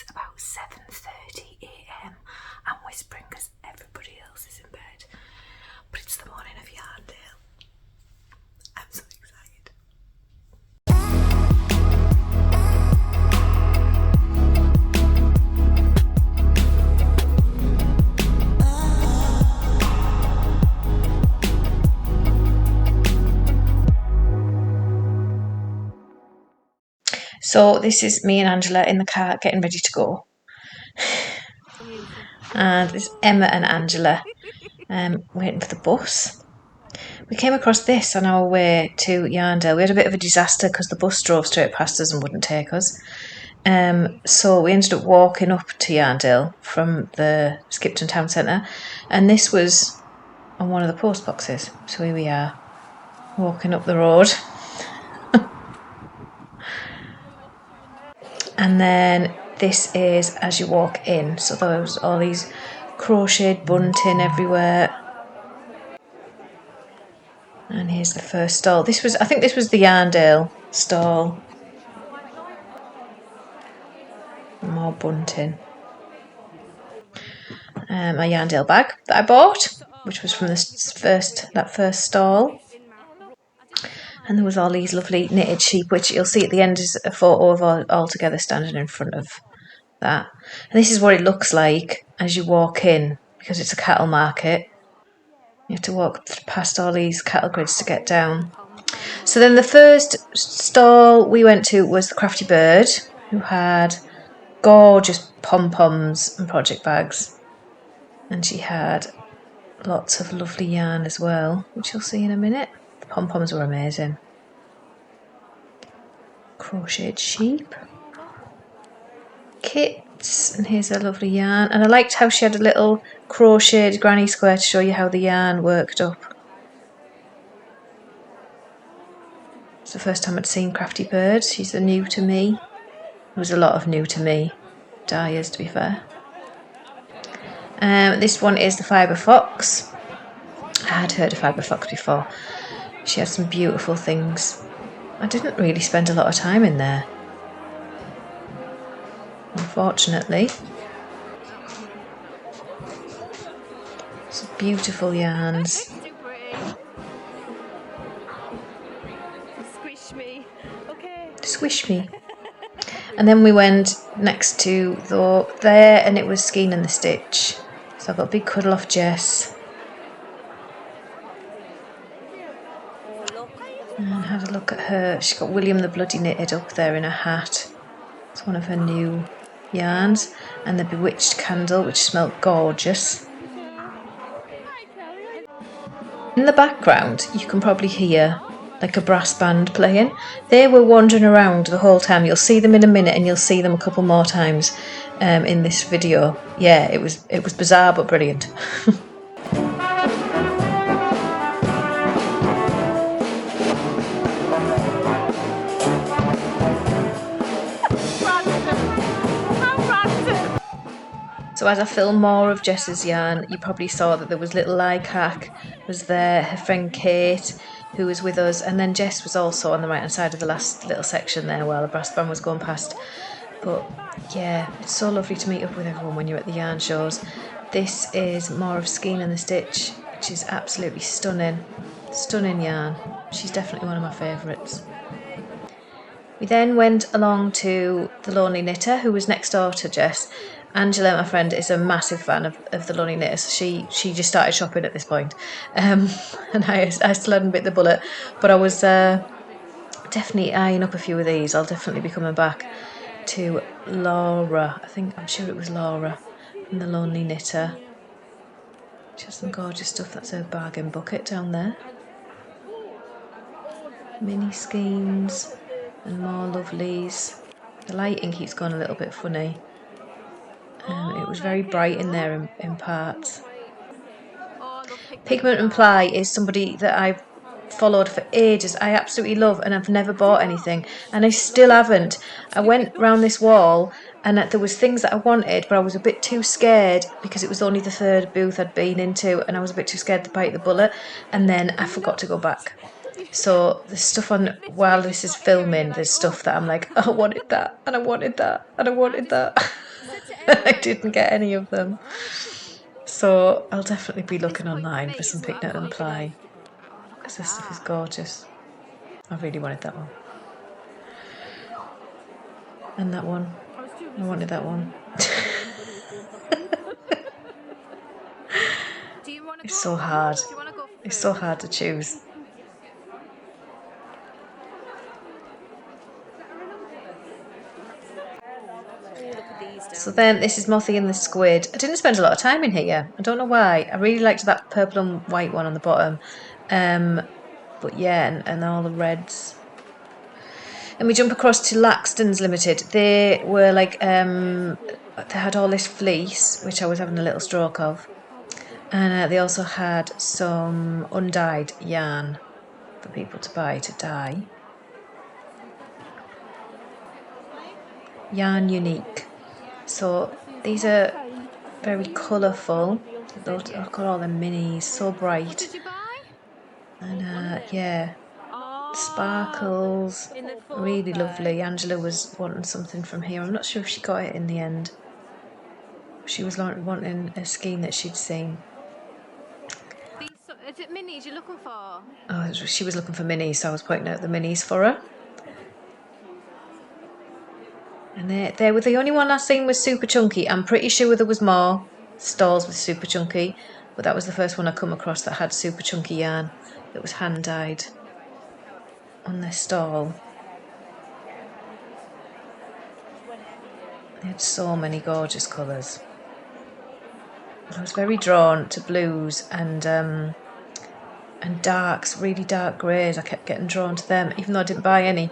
It's about 7:30 AM. I'm whispering because everybody else is in bed. But it's the morning of Yarndale. I'm so excited. So this is me and Angela in the car getting ready to go. And there's Emma and Angela waiting for the bus. We came across this on our way to Yarndale. We had a bit of a disaster because the bus drove straight past us and wouldn't take us. So we ended up walking up to Yarndale from the Skipton Town Centre, and this was on one of the post boxes. So here we are, walking up the road. And then this is as you walk in. So there's all these crocheted bunting everywhere. And here's the first stall. I think this was the Yarndale stall. More bunting. My Yarndale bag that I bought, which was from that first stall. And there was all these lovely knitted sheep, which you'll see at the end is a photo of all together standing in front of that. And this is what it looks like as you walk in, because it's a cattle market. You have to walk past all these cattle grids to get down. So then the first stall we went to was the Crafty Bird, who had gorgeous pom-poms and project bags. And she had lots of lovely yarn as well, which you'll see in a minute. The pom-poms were amazing. Crocheted sheep. Kits, and here's a lovely yarn. And I liked how she had a little crocheted granny square to show you how the yarn worked up. It's the first time I'd seen Crafty Bird. She's new to me. There was a lot of new to me dyers, to be fair. This one is the Fibre Fox. I had heard of Fibre Fox before. She had some beautiful things. I didn't really spend a lot of time in there, unfortunately. Some beautiful yarns. Squish me. And then we went next to there, and it was SKEIN and the Stitch. So I've got a big cuddle off Jess. And had a look at her. She's got William the Bloody knitted up there in a hat. It's one of her new yarns. And the Bewitched candle, which smelled gorgeous. In the background, you can probably hear like a brass band playing. They were wandering around the whole time. You'll see them in a minute, and you'll see them a couple more times in this video. Yeah, it was bizarre but brilliant. So as I film more of Jess's yarn, you probably saw that there was little Lycac was there, her friend Kate, who was with us, and then Jess was also on the right hand side of the last little section there while the brass band was going past. But yeah, it's so lovely to meet up with everyone when you're at the yarn shows. This is more of SKEIN and the Stitch, which is absolutely stunning. Stunning yarn. She's definitely one of my favourites. We then went along to the Lonely Knitter, who was next door to Jess. Angela, my friend, is a massive fan of the Lonely Knitters. She just started shopping at this point. And I still hadn't bit the bullet. But I was definitely eyeing up a few of these. I'll definitely be coming back to Laura. I'm sure it was Laura from the Lonely Knitter. She has some gorgeous stuff. That's her bargain bucket down there. Mini skeins and more lovelies. The lighting keeps going a little bit funny. It was very bright in there in parts. Pigment and Ply is somebody that I've followed for ages. I absolutely love, and I've never bought anything, and I still haven't. I went round this wall and there was things that I wanted, but I was a bit too scared because it was only the third booth I'd been into, and I was a bit too scared to bite the bullet, and then I forgot to go back. So the stuff on while this is filming, there's stuff that I'm like, oh, I wanted that, and I wanted that, and I wanted that. I didn't get any of them. So I'll definitely be looking online for some pigment and ply, because this stuff is gorgeous. I really wanted that one. And that one. I wanted that one. It's so hard. It's so hard to choose. So then this is Mothy and the Squid. I didn't spend a lot of time in here. I don't know why. I really liked that purple and white one on the bottom. But yeah, and all the reds. And we jump across to Laxton's Limited. They were like, they had all this fleece, which I was having a little stroke of. And they also had some undyed yarn for people to buy to dye. Yarn Unique. So these are very colourful. Look at all the minis, so bright. And yeah, sparkles, really lovely. Angela was wanting something from here. I'm not sure if she got it in the end. She was wanting a SKEIN that she'd seen. Is it minis you're looking for? Oh, she was looking for minis, so I was pointing out the minis for her. And they were the only one I seen was super chunky. I'm pretty sure there was more stalls with super chunky, but that was the first one I come across that had super chunky yarn that was hand dyed on their stall. They had so many gorgeous colours. I was very drawn to blues and darks, really dark greys. I kept getting drawn to them, even though I didn't buy any,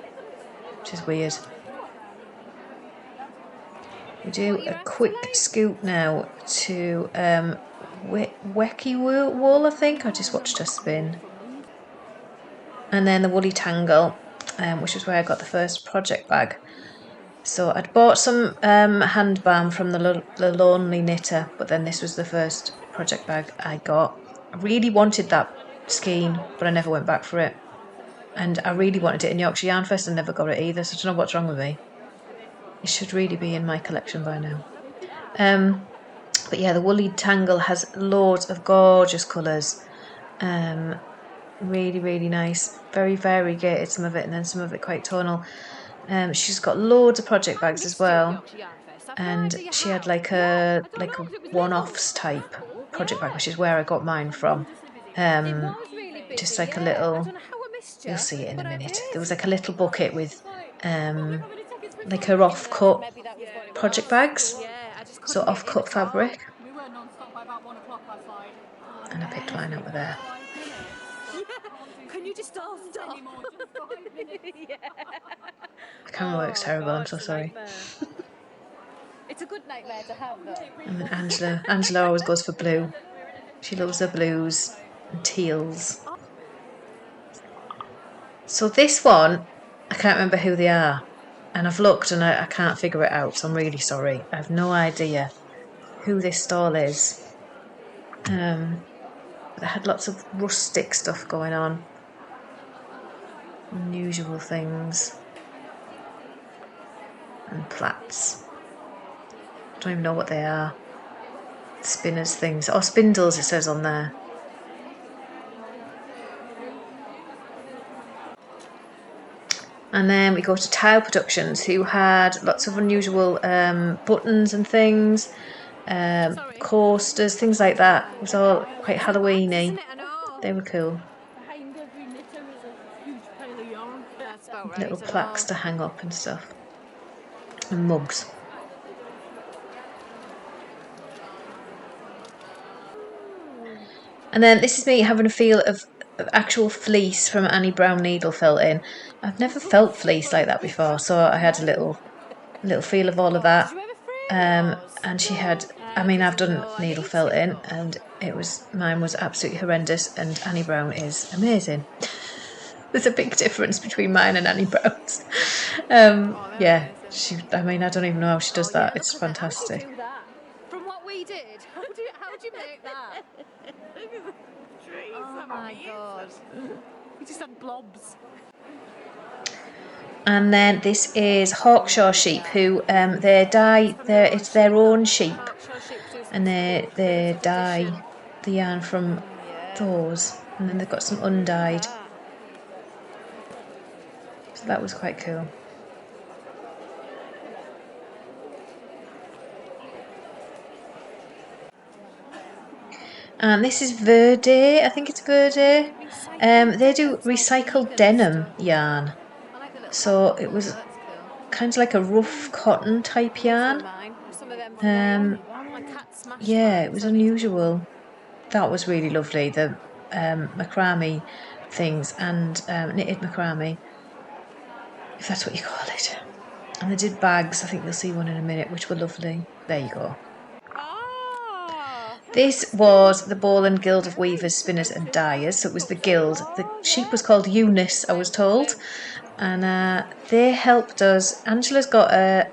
which is weird. We do a quick scoot now to VICKI wool, I think. I just watched her spin. And then the woolly tangle, which is where I got the first project bag. So I'd bought some hand balm from the Lonely Knitter, but then this was the first project bag I got. I really wanted that SKEIN, but I never went back for it. And I really wanted it in Yorkshire Yarn Fest and never got it either, so I don't know what's wrong with me. It should really be in my collection by now. But yeah, the woolly tangle has loads of gorgeous colours. Really, really nice. Very variegated, some of it, and then some of it quite tonal. She's got loads of project bags as well. And she had like a one-offs type project bag, which is where I got mine from. Just like a little, you'll see it in a minute. There was like a little bucket with like her off-cut project bags, so off-cut fabric. And I picked mine up with there. Can you just all stop? The camera works terrible, I'm so sorry. It's a good nightmare to have though. And then Angela always goes for blue. She loves her blues and teals. So this one, I can't remember who they are. And I've looked and I can't figure it out, so I'm really sorry. I have no idea who this stall is. They had lots of rustic stuff going on. Unusual things. And plaits. I don't even know what they are. Spinners things. Oh, spindles it says on there. And then we go to Tile Productions, who had lots of unusual buttons and things, coasters, things like that. It was all quite Halloweeny. They were cool. Little plaques to hang up and stuff. And mugs. And then this is me having a feel of actual fleece from Annie Brown needle felting. I've never felt fleece like that before, so I had a little feel of all of that. And she had, I mean, I've done needle felting and mine was absolutely horrendous, and Annie Brown is amazing. There's a big difference between mine and Annie Brown's. Yeah, I mean, I don't even know how she does that. It's fantastic. From what we did, how do you make that? Oh my god. We just had blobs. And then this is Hawkshaw sheep, who they dye. It's their own sheep, and they dye the yarn from those, and then they've got some undyed. So that was quite cool. And this is Verde, I think it's Verde. They do recycled denim yarn. So it was kind of like a rough cotton type yarn. Yeah, it was unusual. That was really lovely. The macrame things and knitted macrame, if that's what you call it. And they did bags. I think you'll see one in a minute, which were lovely. There you go. This was the Ball and Guild of Weavers, Spinners and Dyers. So it was the guild. The sheep was called Eunice, I was told. And they helped us. Angela's got a...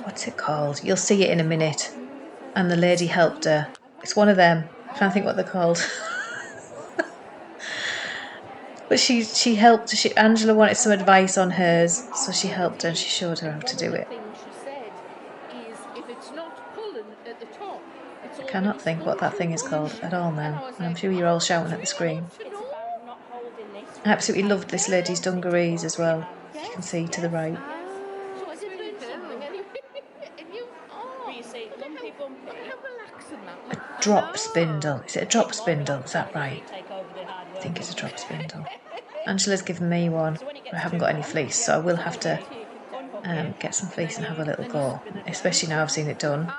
what's it called? You'll see it in a minute. And the lady helped her. It's one of them. I can't think what they're called. But she helped. Angela wanted some advice on hers, so she helped her and she showed her how to do it. I cannot think what that thing is called at all now. And I'm sure you're all shouting at the screen. I absolutely loved this lady's dungarees as well. You can see to the right. A drop spindle. Is it a drop spindle? Is that right? I think it's a drop spindle. Angela's given me one. I haven't got any fleece, so I will have to get some fleece and have a little go, especially now I've seen it done.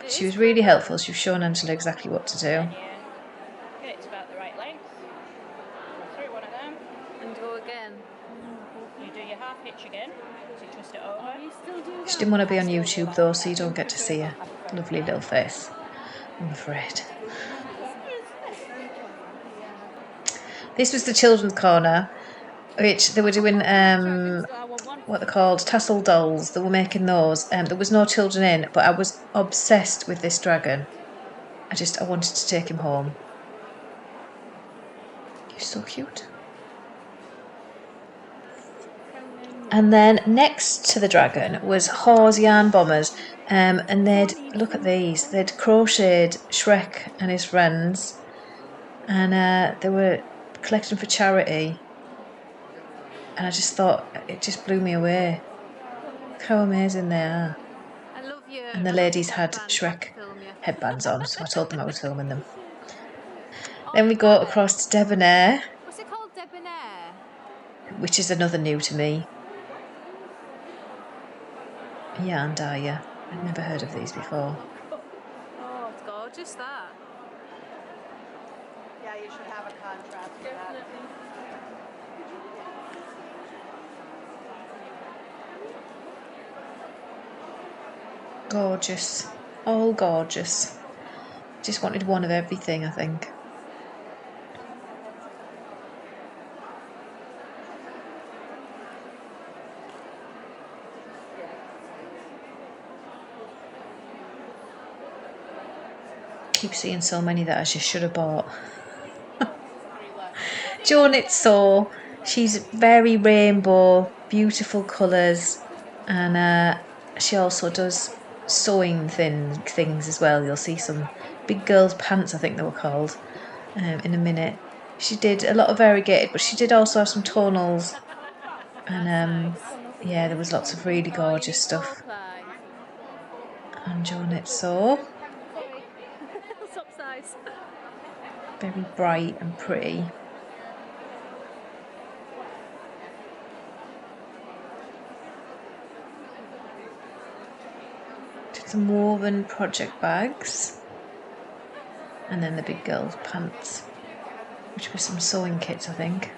She was really helpful. She was showing Angela exactly what to do. Get it to about the right length. Through one of them. And go again. You do your half hitch again. So you twist it over. She didn't want to be on YouTube though, so you don't get to see her lovely little face, I'm afraid. This was the children's corner, which they were doing what they're called, tassel dolls. They were making those. There was no children in, but I was obsessed with this dragon. I wanted to take him home. He's so cute. And then next to the dragon was Hawes Yarnbombers, and they'd, look at these, they'd crocheted Shrek and his friends, and they were collecting for charity. And I just thought, it just blew me away. Look how amazing they are. I love you. And the ladies had Shrek headbands on, so I told them I was filming them. Then we go across to Debonair. What's it called, Debonair? Which is another new to me. Yarn dyer. I'd never heard of these before. Oh, it's gorgeous, that. Yeah, you should have a contrast for that. Gorgeous. All gorgeous. Just wanted one of everything, I think. Keep seeing so many that I just should have bought. Jo Knits Sew. She's very rainbow, beautiful colours, and she also does sewing things as well. You'll see some big girls' pants, I think they were called, in a minute. She did a lot of variegated, but she did also have some tonals, and yeah, there was lots of really gorgeous stuff. And Jo Knits Sew. Very bright and pretty. Did some woven project bags. And then the big girls' pants, which were some sewing kits, I think.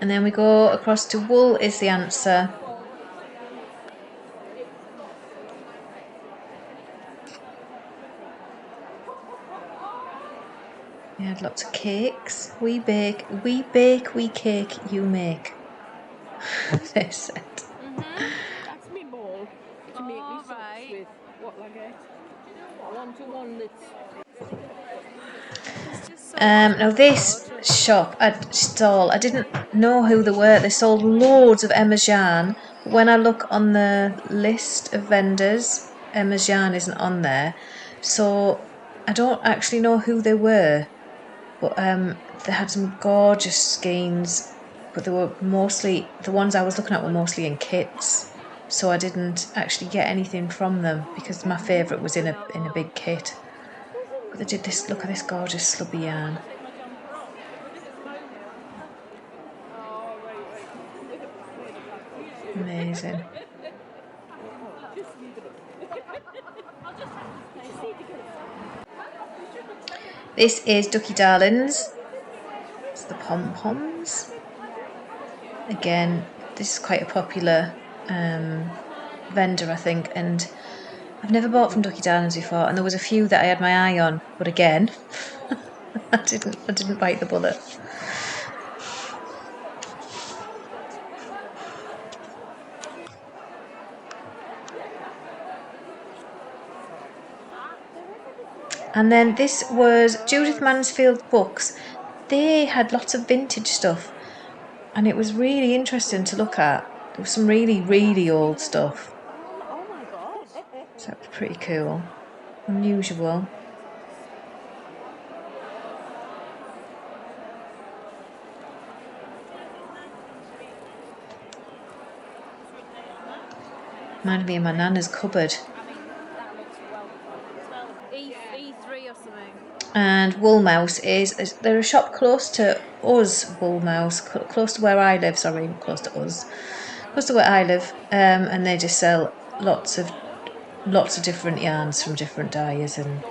And then we go across to Wool is the Answer. We had lots of cakes. We bake, we cake, you make. They said. That's me ball to make me Okay. 1-to-1 lids. Now this stall, I didn't know who they were. They sold loads of Emma's yarn. But when I look on the list of vendors, Emma's yarn isn't on there. So I don't actually know who they were. But they had some gorgeous skeins. But they were mostly, the ones I was looking at were mostly in kits. So I didn't actually get anything from them because my favourite was in a big kit. But they did this, look at this gorgeous slubby yarn. Amazing. This is Ducky Darlings. It's the pom-poms. Again, this is quite a popular vendor, I think, and I've never bought from Ducky Darlings before, and there was a few that I had my eye on, but again, I didn't bite the bullet. And then this was Judith Mansfield's books. They had lots of vintage stuff, and it was really interesting to look at. There was some really, really old stuff. Oh my god. So that was pretty cool. Unusual. Reminded me of my nana's cupboard. E3 or something. And Woolmouse is they're a shop close to us, Woolmouse, close to where I live, sorry, close to us. Close to where I live, and they just sell lots of different yarns from different dyers, and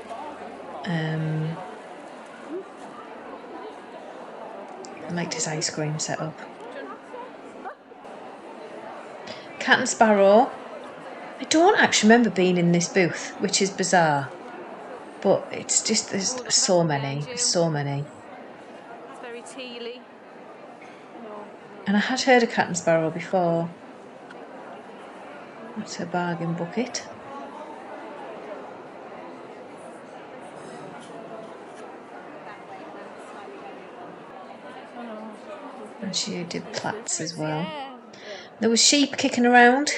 I liked his ice cream setup. Cat and Sparrow. I don't actually remember being in this booth, which is bizarre. But it's just, there's so many. It's very tealy. And I had heard of Cat and Sparrow before. That's a bargain bucket. And she did plaits as well. There was sheep kicking around.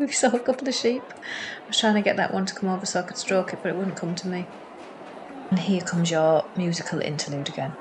We saw a couple of sheep. I was trying to get that one to come over so I could stroke it, but it wouldn't come to me. And here comes your musical interlude again.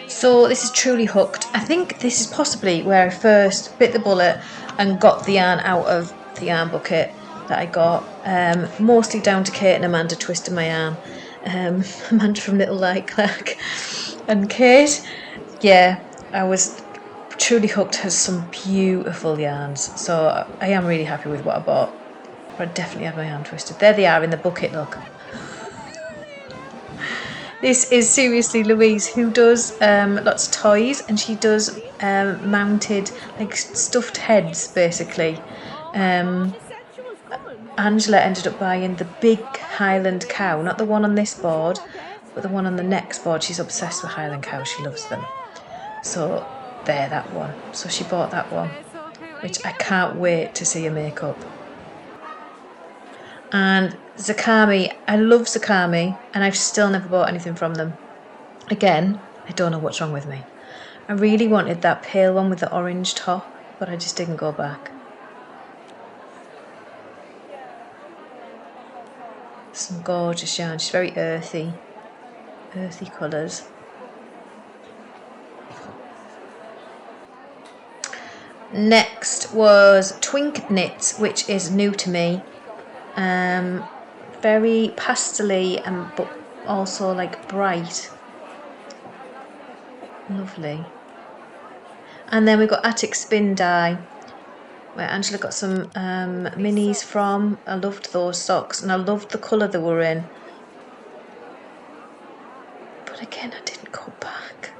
So this is Truly Hooked. I think this is possibly where I first bit the bullet and got the yarn out of the yarn bucket that I got. Mostly down to Kate and Amanda twisting my yarn. Amanda from Little Light Clack. And Kate, yeah, I was Truly Hooked has some beautiful yarns. So I am really happy with what I bought. But I definitely had my yarn twisted. There they are in the bucket, look. This is seriously Louise, who does lots of toys, and she does mounted, like, stuffed heads, basically. Angela ended up buying the big Highland cow, not the one on this board, but the one on the next board. She's obsessed with Highland cows, she loves them. So, there, that one. So she bought that one, which I can't wait to see her make up. And Zakami, I love Zakami, and I've still never bought anything from them. Again, I don't know what's wrong with me. I really wanted that pale one with the orange top, but I just didn't go back. Some gorgeous yarn, she's very earthy colours. Next was TWINKKNITS, which is new to me. Very pastely but also like bright. Lovely. And then we've got Attic Spin Dye, where Angela got some minis from. I loved those socks, and I loved the colour they were in. again, I didn't go back.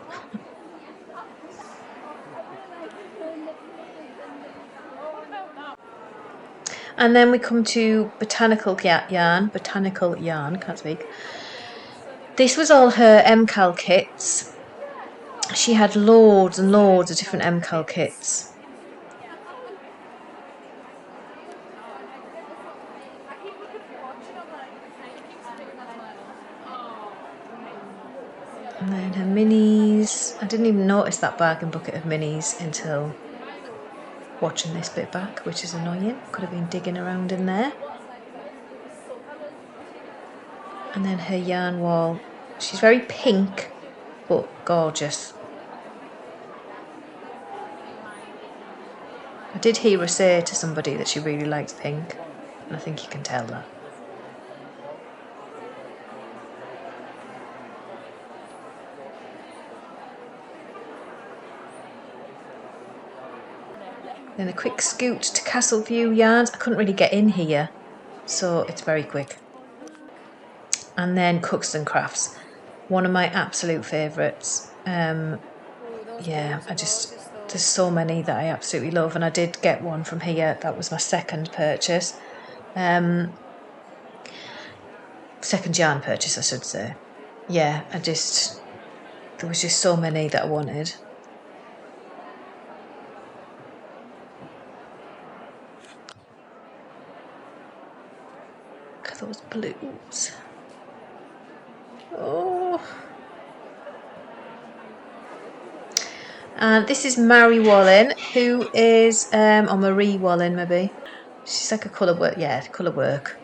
And then we come to botanical yarn, can't speak. This was all her MCAL kits. She had loads and loads of different MCAL kits. And then her minis. I didn't even notice that bargain bucket of minis until watching this bit back, which is annoying. Could have been digging around in there. And then her yarn wall. She's very pink, but gorgeous. I did hear her say to somebody that she really likes pink, and I think you can tell that. Then a quick scoot to Castleview Yarns. I couldn't really get in here, so it's very quick. And then Cooks and Crafts, one of my absolute favourites. Yeah, there's so many that I absolutely love, and I did get one from here. That was my second purchase. Second yarn purchase, I should say. Yeah, there was just so many that I wanted. Look at those blues. Oh. And this is Mary Wallen, who is, or Marie Wallen maybe. She's like a colour work, yeah, colour work.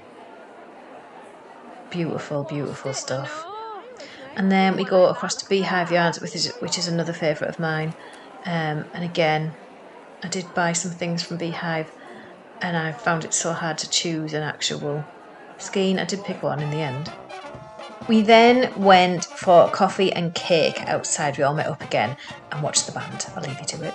Beautiful, beautiful stuff. And then we go across to Beehive Yarns, which is another favourite of mine. And again, I did buy some things from Beehive, and I found it so hard to choose an actual SKEIN. I did pick one in the end. We then went for coffee and cake outside. We all met up again and watched the band. I'll leave you to it.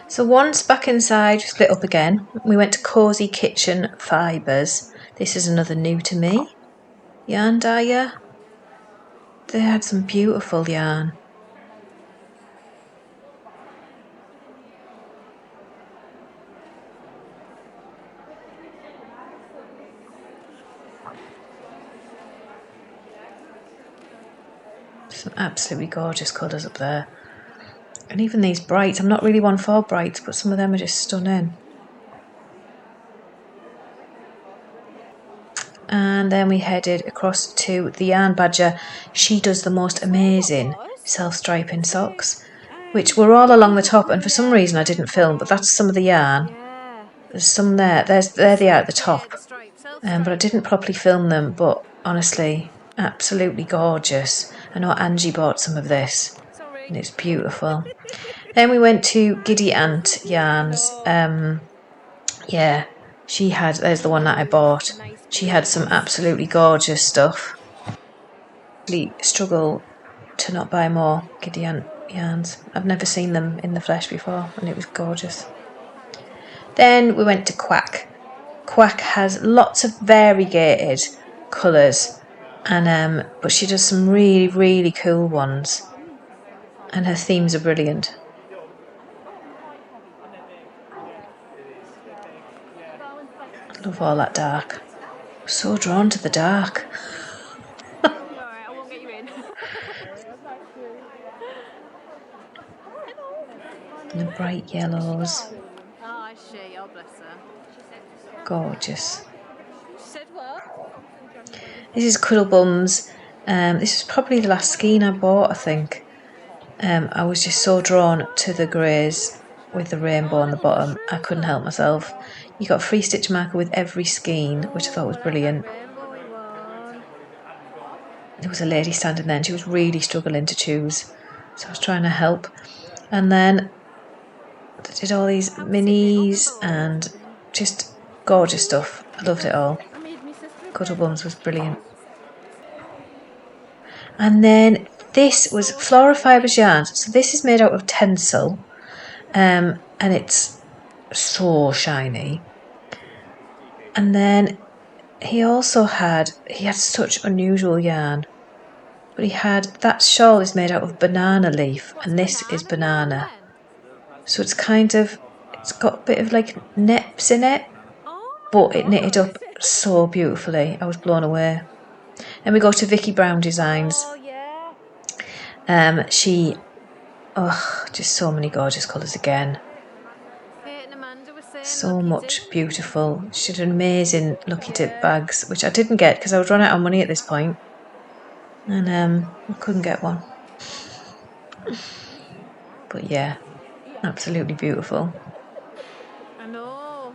So once back inside, we split up again. We went to Cozy Kitchen Fibres. This is another new to me yarn dyer. They had some beautiful yarn. Some absolutely gorgeous colours up there. And even these brights, I'm not really one for brights, but some of them are just stunning. And then we headed across to the Yarn Badger. She does the most amazing self-striping socks, which were all along the top, and for some reason I didn't film, but that's some of the yarn. There's some there. There they are at the top. But I didn't properly film them, but honestly, absolutely gorgeous. I know Angie bought some of this, and it's beautiful. Then we went to Giddy Ant Yarns. Yeah, she had, there's the one that I bought. She had some absolutely gorgeous stuff. Really struggle to not buy more Giddy Ant yarns. I've never seen them in the flesh before, and it was gorgeous. Then we went to QUACK. QUACK has lots of variegated colours, and but she does some really, really cool ones, and her themes are brilliant. I love all that dark. I'm so drawn to the dark. Alright, I won't get you in. And the bright yellows. Oh, I see. Oh, bless her. Gorgeous. She said what? This is Cuddlebums. This is probably the last SKEIN I bought, I think. I was just so drawn to the greys with the rainbow on the bottom. I couldn't help myself. You got a free stitch marker with every SKEIN, which I thought was brilliant. There was a lady standing there and she was really struggling to choose, so I was trying to help. And then they did all these minis and just gorgeous stuff. I loved it all. Cuddlebums was brilliant. And then this was FLORA Fibres yarns. So this is made out of tencel, and it's so shiny. And then he had such unusual yarn. But he had, that shawl is made out of banana leaf, and this is banana. So it's kind of, it's got a bit of like neps in it, but it knitted up so beautifully. I was blown away. Then we go to Vicky Brown Designs. Oh, yeah. Just so many gorgeous colours again. So much beautiful. She had amazing Lucky Dip bags, which I didn't get because I would run out of money at this point. And I couldn't get one. But yeah, absolutely beautiful. I know.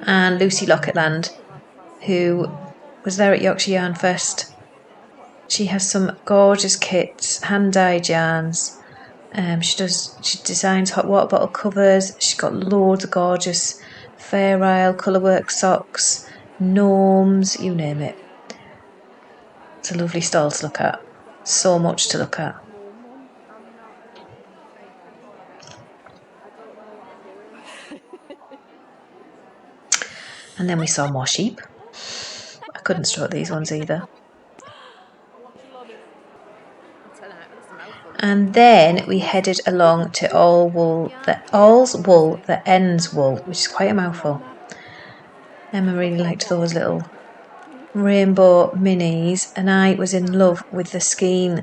And Lucy Locketland, who was there at Yorkshire Yarn Fest. She has some gorgeous kits, hand-dyed yarns. She designs hot water bottle covers. She's got loads of gorgeous Fair Isle colourwork socks, gnomes, you name it. It's a lovely stall to look at. So much to look at. And then we saw more sheep. I couldn't stroke these ones either. And then we headed along to All's Wool, the Ends Wool, which is quite a mouthful. Emma really liked those little rainbow minis, and I was in love with the SKEIN,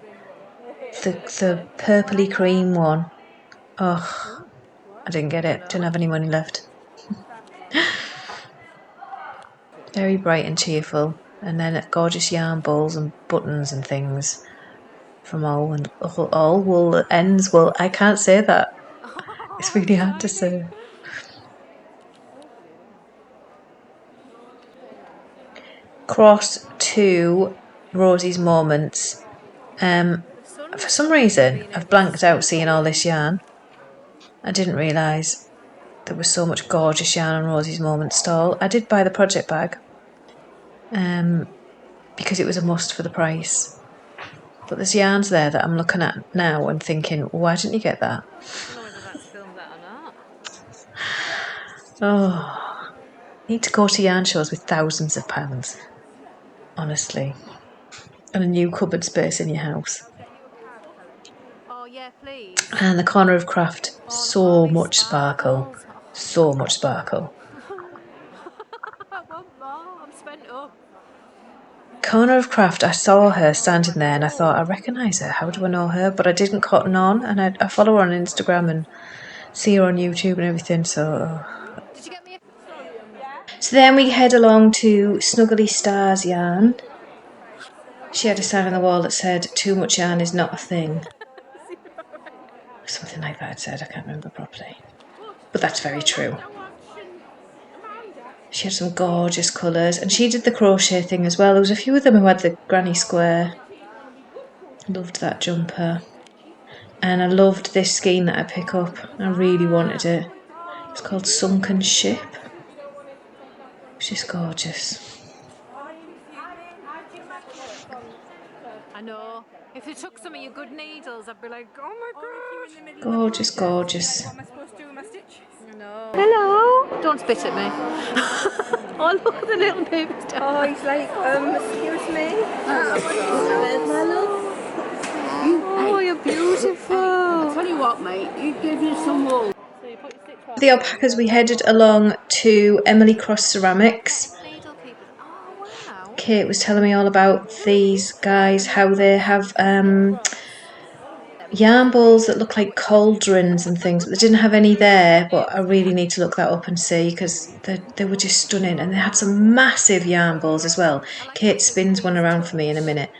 the purpley cream one. Oh, I didn't get it, didn't have any money left. Very bright and cheerful, and then gorgeous yarn balls and buttons and things from All Wool, Ends Wool. I can't say that. It's really hard to say. Cross to Rosie's Moments. For some reason, I've blanked out seeing all this yarn. I didn't realise there was so much gorgeous yarn on Rosie's Moments stall. I did buy the project bag because it was a must for the price. But there's yarns there that I'm looking at now and thinking, why didn't you get that? I don't know whether that's filmed that or not. Oh, need to go to yarn shows with thousands of pounds, honestly, and a new cupboard space in your house. Oh yeah, please. And the corner of craft, so much sparkle, so much sparkle. I want more. I'm spent up. Corner of Craft, I saw her standing there and I thought, I recognise her, how do I know her? But I didn't cotton on, and I follow her on Instagram and see her on YouTube and everything, so... Did you get me So then we head along to Snuggly Stars Yarn. She had a sign on the wall that said, too much yarn is not a thing. Something like that it said, I can't remember properly. But that's very true. She had some gorgeous colours, and she did the crochet thing as well. There was a few of them who had the granny square. Loved that jumper. And I loved this skein that I pick up. I really wanted it. It's called Sunken Ship, which is gorgeous. I know. If they took some of your good needles, I'd be like, oh my god. Gorgeous, gorgeous. What am I supposed to do with my stitches? No. Hello. Don't spit at me. Oh, look at the little babies down. Oh, he's like, excuse me. My love. Oh, you're beautiful. I'll tell you what, mate, you give you some wool. The alpacas, we headed along to Emily Cross Ceramics. Needle keepers. Oh, wow. Kate was telling me all about these guys, how they have yarn balls that look like cauldrons and things, but they didn't have any there, but I really need to look that up and see, because they were just stunning, and they had some massive yarn balls as well. Kate spins one around for me in a minute,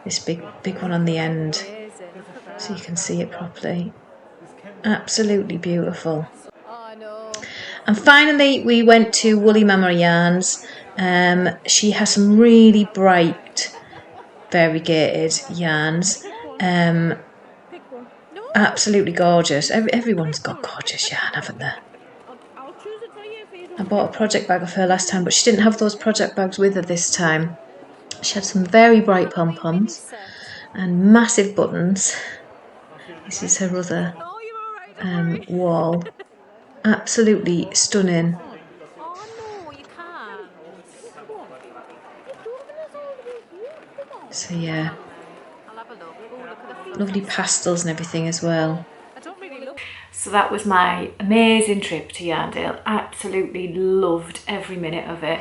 this big one on the end, so you can see it properly. Absolutely beautiful. Oh, I know. And finally we went to Woolly Mama Yarns. She has some really bright variegated yarns. Absolutely gorgeous. Everyone's got gorgeous yarn, haven't they? I bought a project bag of her last time, but she didn't have those project bags with her this time. She had some very bright pom-poms and massive buttons. This is her other wall. Absolutely stunning. Oh no, you can't. So yeah, I'll have a look. Oh, look at the feet. lovely pastels and everything as well. I don't really look. So that was my amazing trip to Yarndale. Absolutely loved every minute of it.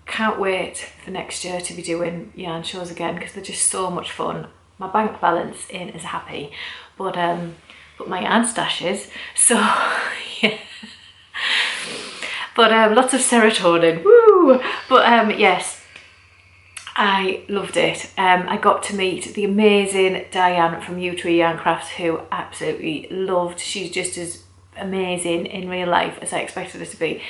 Can't wait for next year to be doing yarn shows again because they're just so much fun. My bank balance ain't as happy, but my yarn stash is. So yeah. But lots of serotonin, woo! But yes, I loved it. I got to meet the amazing Diane from U3 Yarn Crafts, who absolutely loved. She's just as amazing in real life as I expected her to be.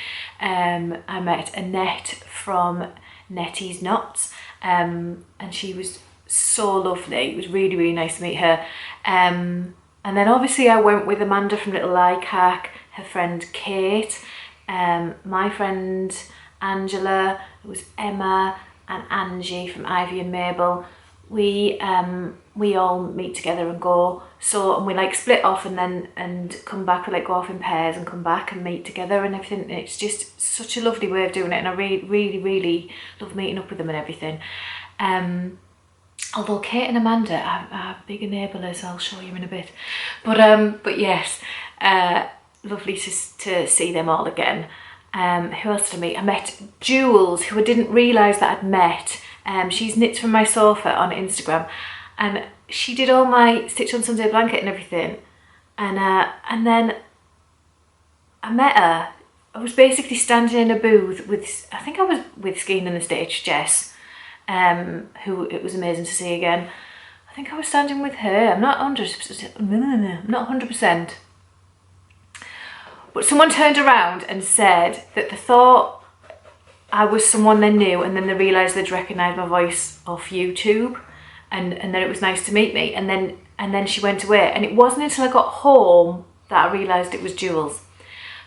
I met Annette from Nettie's Knots, and she was so lovely. It was really, really nice to meet her. And then obviously I went with Amanda from Little Hack, her friend Kate, my friend Angela, it was Emma and Angie from Ivy and Mabel. We all meet together and go, and we like split off and come back. We like go off in pairs and come back and meet together and everything. And it's just such a lovely way of doing it, and I really love meeting up with them and everything. Although Kate and Amanda are big enablers, I'll show you in a bit. But yes, lovely to see them all again. Who else did I meet? I met Jules, who I didn't realise that I'd met. She's Knits From My Sofa on Instagram, and she did all my Stitch on Sunday blanket and everything. And then I met her. I was basically standing in a booth with, I think I was with SKEIN and the Stitch, Jess, who it was amazing to see again. I think I was standing with her. I'm not 100%. But someone turned around and said that they thought I was someone they knew, and then they realised they'd recognised my voice off YouTube, and then it was nice to meet me. And then she went away, and it wasn't until I got home that I realised it was Jules.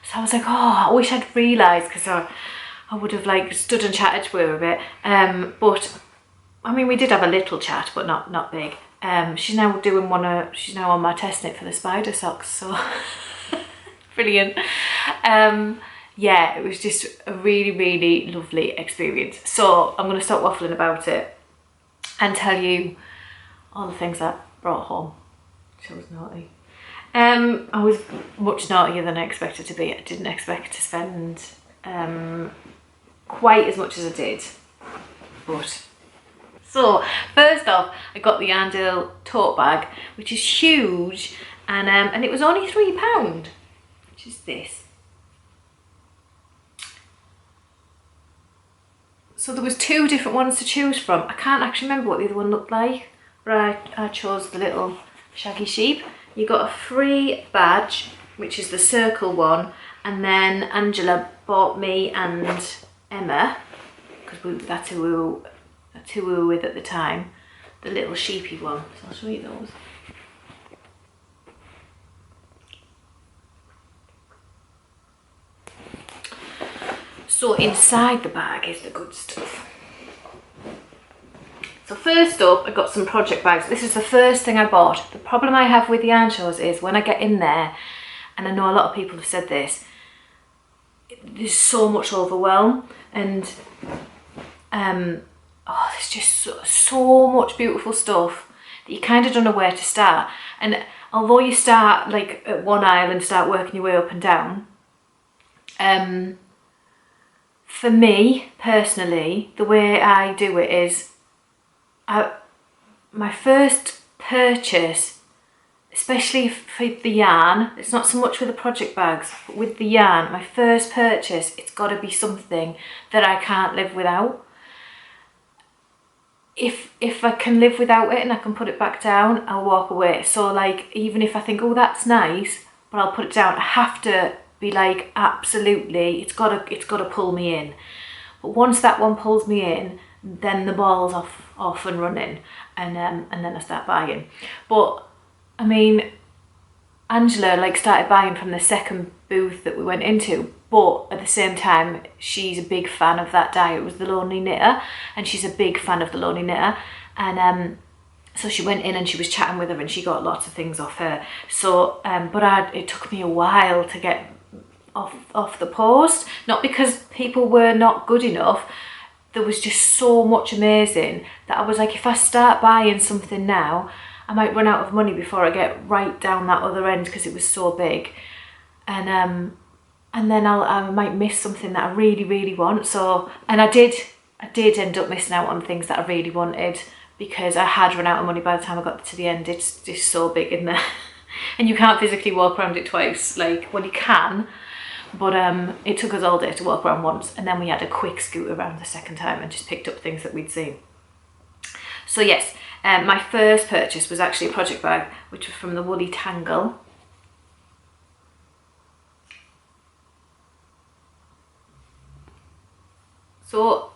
So I was like, oh, I wish I'd realised, because I would have like stood and chatted to her a bit. But I mean, we did have a little chat, but not big. She's now doing she's now on my test knit for the spider socks, so brilliant. Yeah, it was just a really lovely experience. So I'm going to stop waffling about it and tell you all the things I brought home. She was naughty. I was much naughtier than I expected to be. I didn't expect to spend quite as much as I did. But so first off, I got the Yarndale tote bag, which is huge, and it was only £3, which is this. So there was 2 different ones to choose from. I can't actually remember what the other one looked like, but I chose the little shaggy sheep. You got a free badge, which is the circle one, and then Angela bought me and Emma, because that's who we were with at the time, the little sheepy one. So I'll show you those. So inside the bag is the good stuff. So first up, I got some project bags. This is the first thing I bought. The problem I have with yarn shows is when I get in there, and I know a lot of people have said this, there's so much overwhelm, and there's just so much beautiful stuff that you kind of don't know where to start. And although you start like at one aisle and start working your way up and down, for me personally, the way I do it is, my first purchase, especially for the yarn, it's not so much with the project bags, but with the yarn, my first purchase, it's got to be something that I can't live without. If I can live without it and I can put it back down, I'll walk away. So like, even if I think, oh, that's nice, but I'll put it down, I have to be like, absolutely, it's gotta pull me in. But once that one pulls me in, then the ball's off and running, and then I start buying. But I mean, Angela like started buying from the second booth that we went into, but at the same time, she's a big fan of that dye. It was the Lonely Knitter, and she's a big fan of the Lonely Knitter. And so she went in and she was chatting with her, and she got lots of things off her. So, but it took me a while to get off the post, not because people were not good enough. There was just so much amazing that I was like, if I start buying something now, I might run out of money before I get right down that other end, because it was so big. And then I might miss something that I really, really want. So, and I did end up missing out on things that I really wanted, because I had run out of money by the time I got to the end. It's just so big in there. And you can't physically walk around it twice. Like, well, you can, but it took us all day to walk around once, and then we had a quick scoot around the second time and just picked up things that we'd seen. So yes, my first purchase was actually a project bag, which was from the Woolly Tangle. So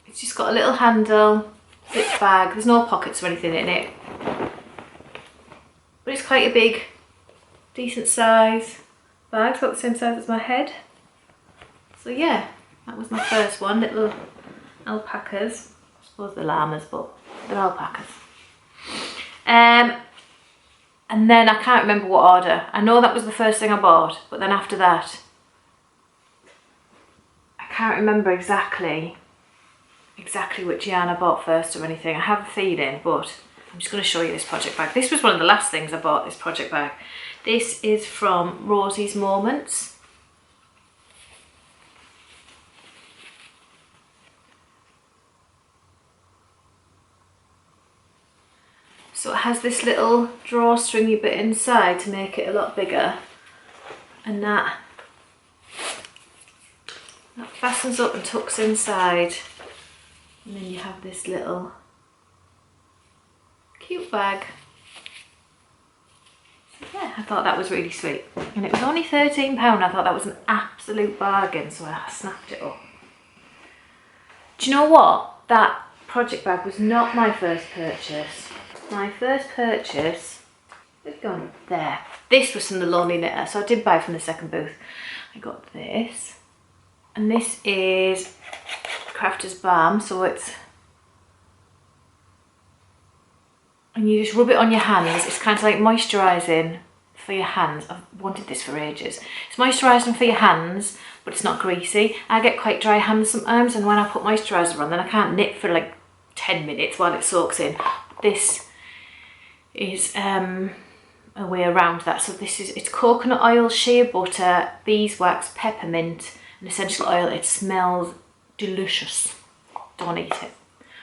it's just got a little handle, zip bag. There's no pockets or anything in it, but it's quite a big, decent size bag. It's about the same size as my head. So yeah, that was my first one. Little alpacas. I suppose they're llamas, but they're alpacas. And then I can't remember what order. I know that was the first thing I bought, but then after that, I can't remember exactly which yarn I bought first or anything. I have a feeling, but I'm just going to show you this project bag. This was one of the last things I bought, this project bag. This is from Rosie's Moments. So it has this little drawstringy bit inside to make it a lot bigger, and that fastens up and tucks inside, and then you have this little cute bag. So yeah, I thought that was really sweet, and it was only £13. I thought that was an absolute bargain, so I snapped it up. Do you know what? That project bag was not my first purchase. My first purchase, it's gone there. This was from the Lonely Knitter, so I did buy from the second booth. I got this, and this is Crafter's Balm, so it's, and you just rub it on your hands. It's kind of like moisturising for your hands. I've wanted this for ages. It's moisturising for your hands, but it's not greasy. I get quite dry hands sometimes, and when I put moisturiser on, then I can't knit for like 10 minutes while it soaks in. This is a way around that. So it's coconut oil, shea butter, beeswax, peppermint, and essential oil. It smells delicious. Don't eat it.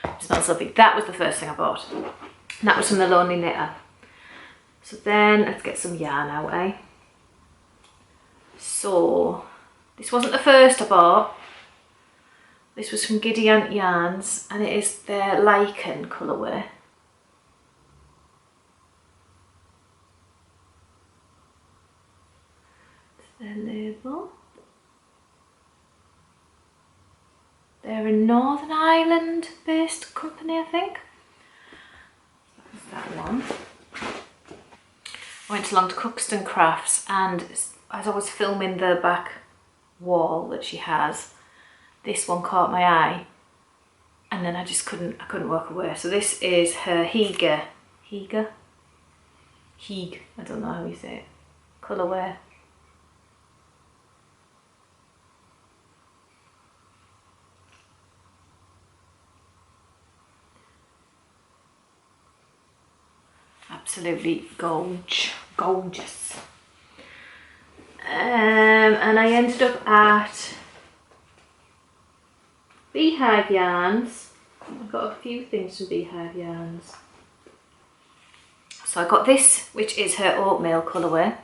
It smells lovely. That was the first thing I bought. And that was from the Lonely Knitter. So then let's get some yarn out, eh? So this wasn't the first I bought. This was from Giddy Ant Yarns, and it is their Lichen colourway. Their label. They're a Northern Ireland based company, I think. That's that one. I went along to Cuxton Crafts, and as I was filming the back wall that she has, this one caught my eye, and then I couldn't walk away. So this is her Hege, I don't know how you say it, colourway. Absolutely gorgeous. And I ended up at Beehive Yarns. I got a few things from Beehive Yarns. So I got this, which is her oatmeal colourway.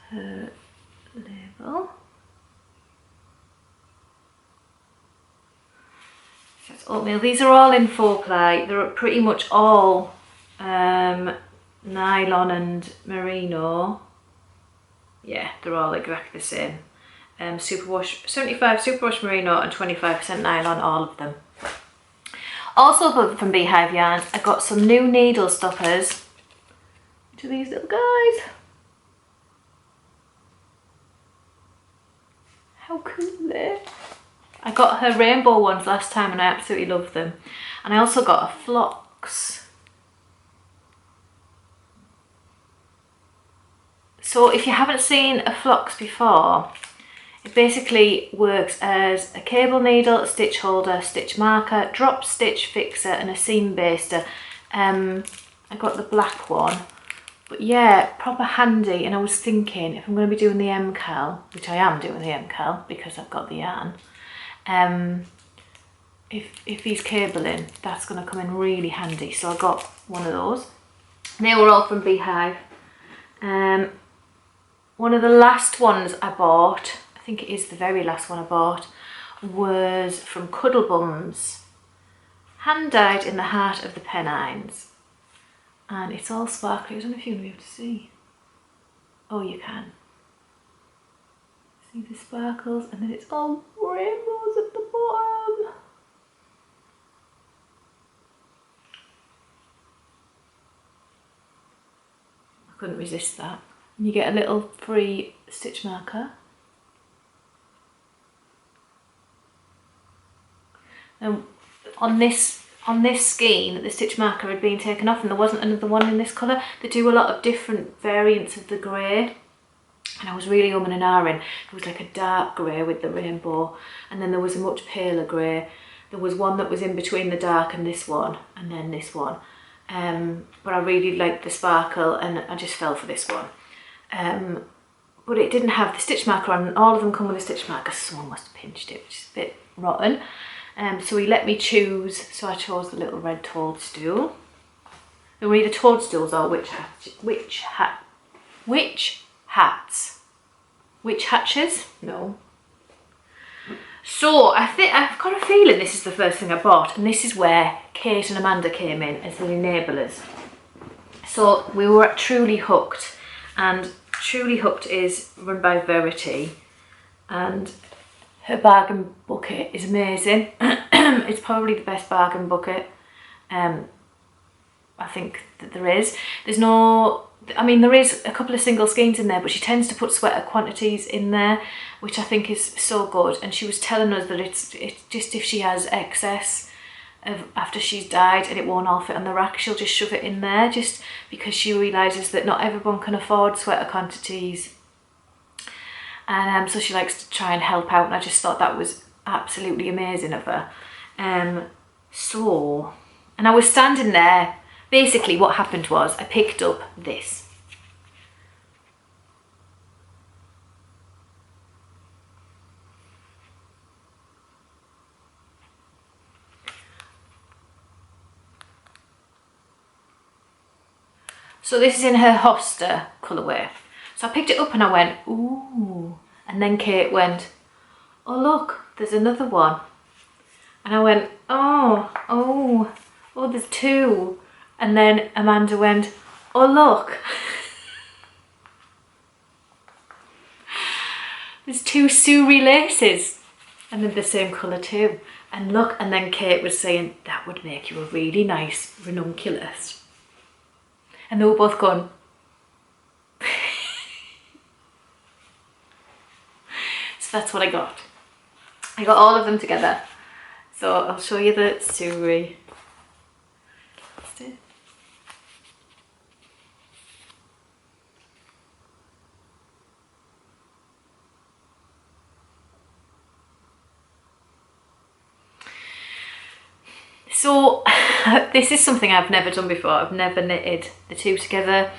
Her label. So it's oatmeal. These are all in 4-ply. They're pretty much all nylon and merino. Yeah, they're all exactly the same. superwash, 75 superwash merino and 25% nylon, all of them. Also from Beehive Yarns, I got some new needle stoppers to these little guys. How cool are they? I got her rainbow ones last time and I absolutely love them. And I also got a phlox. So if you haven't seen a phlox before, it basically works as a cable needle, a stitch holder, stitch marker, drop stitch fixer and a seam baster. I got the black one, but yeah, proper handy. And I was thinking if I'm going to be doing the MCAL, which I am doing the MCAL because I've got the yarn, if he's cabling, that's going to come in really handy. So I got one of those. They were all from Beehive. One of the last ones I bought, I think it is the very last one I bought, was from Cuddlebums, hand dyed in the heart of the Pennines, and it's all sparkly. I don't know if you'll be able to see. Oh, you can see the sparkles, and then it's all rainbows at the bottom. I couldn't resist that. And you get a little free stitch marker. And on this skein, the stitch marker had been taken off and there wasn't another one in this colour. They do a lot of different variants of the grey. And I was really umming and ahhing. There was like a dark grey with the rainbow, and then there was a much paler grey. There was one that was in between the dark and this one, and then this one. But I really liked the sparkle and I just fell for this one. But it didn't have the stitch marker on, and all of them come with a stitch marker, so someone must have pinched it, which is a bit rotten. So he let me choose, so I chose the little red toadstool. They were either toadstools or witch hatches? No. So I think I've got a feeling this is the first thing I bought, and this is where Kate and Amanda came in as the enablers. So we were at Truly Hooked, and Truly Hooked is run by Verity, and her bargain bucket is amazing. It's probably the best bargain bucket I think that there is. There's no, I mean, there is a couple of single skeins in there, but she tends to put sweater quantities in there, which I think is so good. And she was telling us that it's just if she has excess of after she's dyed and it won't all fit on the rack, she'll just shove it in there, just because she realises that not everyone can afford sweater quantities. And so she likes to try and help out, and I just thought that was absolutely amazing of her. And I was standing there. Basically what happened was I picked up this. So this is in her Hoster colourway. So I picked it up and I went, ooh. And then Kate went, oh look, there's another one. And I went, oh, there's two. And then Amanda went, oh look. There's two Suri laces. And they're the same colour too. And look, and then Kate was saying, that would make you a really nice ranunculus. And they were both going, so that's what I got. I got all of them together. So I'll show you the Suri. So this is something I've never done before. I've never knitted the two together,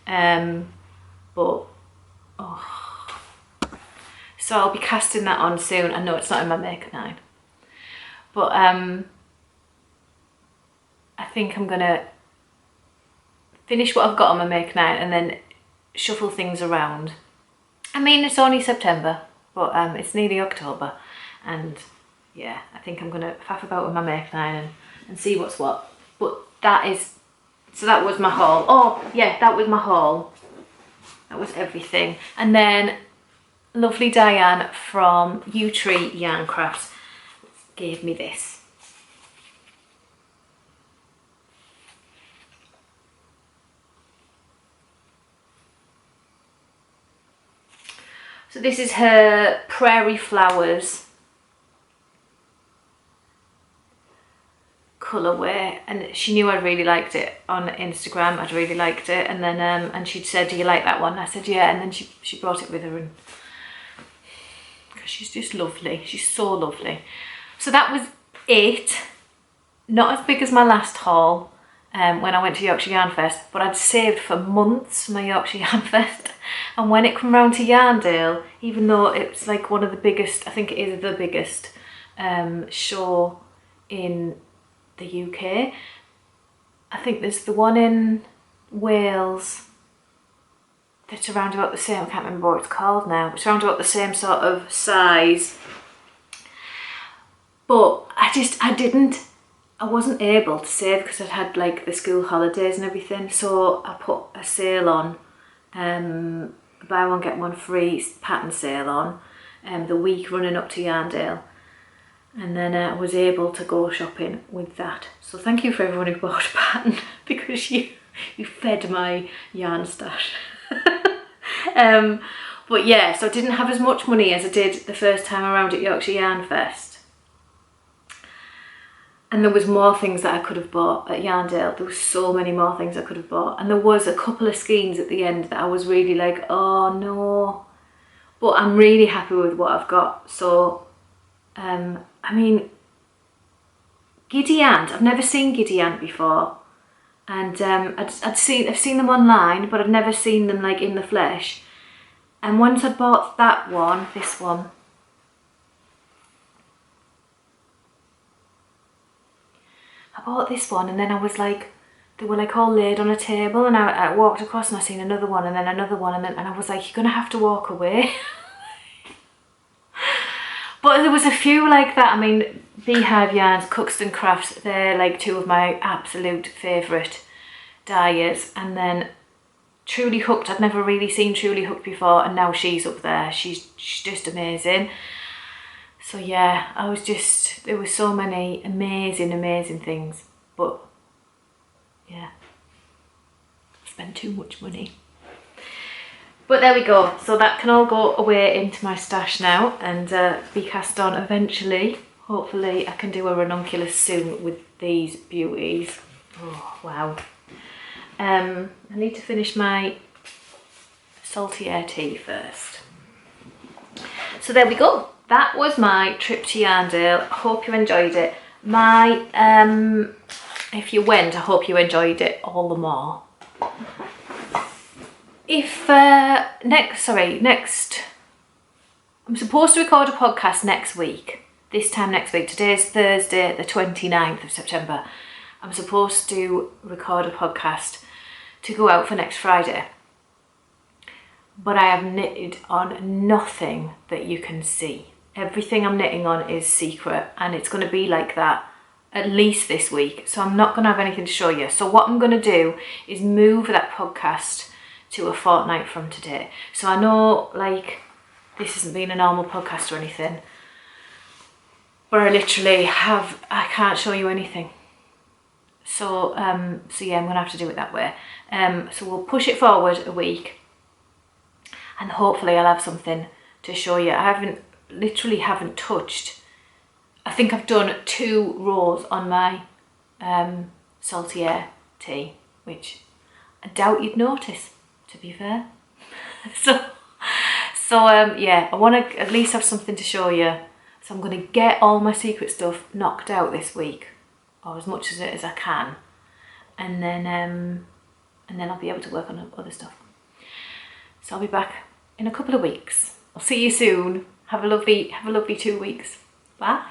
so I'll be casting that on soon. I know it's not in my Make 9, but I think I'm gonna finish what I've got on my Make 9 and then shuffle things around. I mean, it's only September, but it's nearly October, and yeah, I think I'm gonna faff about with my Make 9 and see what's what. But that is, so that was my haul. Oh yeah, that was my haul. That was everything. And then lovely Diane from Yew Tree Yarn Crafts gave me this. So this is her Prairie Flowers colourway, and she knew I really liked it on Instagram. I'd really liked it, and then and she'd said, "Do you like that one?" I said, "Yeah," and then she brought it with her, and because she's just lovely, she's so lovely. So that was it. Not as big as my last haul when I went to Yorkshire Yarn Fest, but I'd saved for months my Yorkshire Yarn Fest, and when it come round to Yarndale, even though it's like one of the biggest, I think it is the biggest show in the UK. I think there's the one in Wales that's around about the same, I can't remember what it's called now, it's around about the same sort of size. But I wasn't able to save because I'd had like the school holidays and everything, so I put a sale on, buy one get one free pattern sale on the week running up to Yarndale. And then I was able to go shopping with that. So thank you for everyone who bought a pattern, because you fed my yarn stash. But yeah, so I didn't have as much money as I did the first time around at Yorkshire Yarn Fest. And there was more things that I could have bought at Yarndale. There was so many more things I could have bought. And there was a couple of skeins at the end that I was really like, oh no. But I'm really happy with what I've got. So I mean, Giddy Ant, I've never seen Giddy Ant before, and I've seen them online, but I'd never seen them like in the flesh. And once I bought that one, this one, I bought this one, and then I was like, they were like all laid on a table, and I walked across and I seen another one, and then another one, and I was like, you're gonna have to walk away. But there was a few like that. I mean, Beehive Yarns, Cuxton Crafts, they're like two of my absolute favourite dyers. And then Truly Hooked, I'd never really seen Truly Hooked before, and now she's up there. She's just amazing. So yeah, there were so many amazing things. But yeah, I spent too much money. But there we go, so that can all go away into my stash now and be cast on eventually. Hopefully I can do a ranunculus soon with these beauties. Oh wow. I need to finish my salty air tea first. So there we go, that was my trip to Yarndale. I hope you enjoyed it. If you went, I hope you enjoyed it all the more. If next, I'm supposed to record a podcast next week, this time next week. Today's Thursday, the 29th of September. I'm supposed to record a podcast to go out for next Friday. But I have knitted on nothing that you can see. Everything I'm knitting on is secret, and it's going to be like that at least this week. So I'm not going to have anything to show you. So what I'm going to do is move that podcast to a fortnight from today. So I know like this hasn't been a normal podcast or anything, but I literally I can't show you anything. So so yeah, I'm gonna have to do it that way. So we'll push it forward a week, and hopefully I'll have something to show you. I literally haven't touched. I think I've done 2 rows on my salty air tea, which I doubt you'd notice, to be fair. so yeah, I want to at least have something to show you. So I'm going to get all my secret stuff knocked out this week, or as much of it as I can, and then I'll be able to work on other stuff. So I'll be back in a couple of weeks. I'll see you soon. Have a lovely 2 weeks. Bye.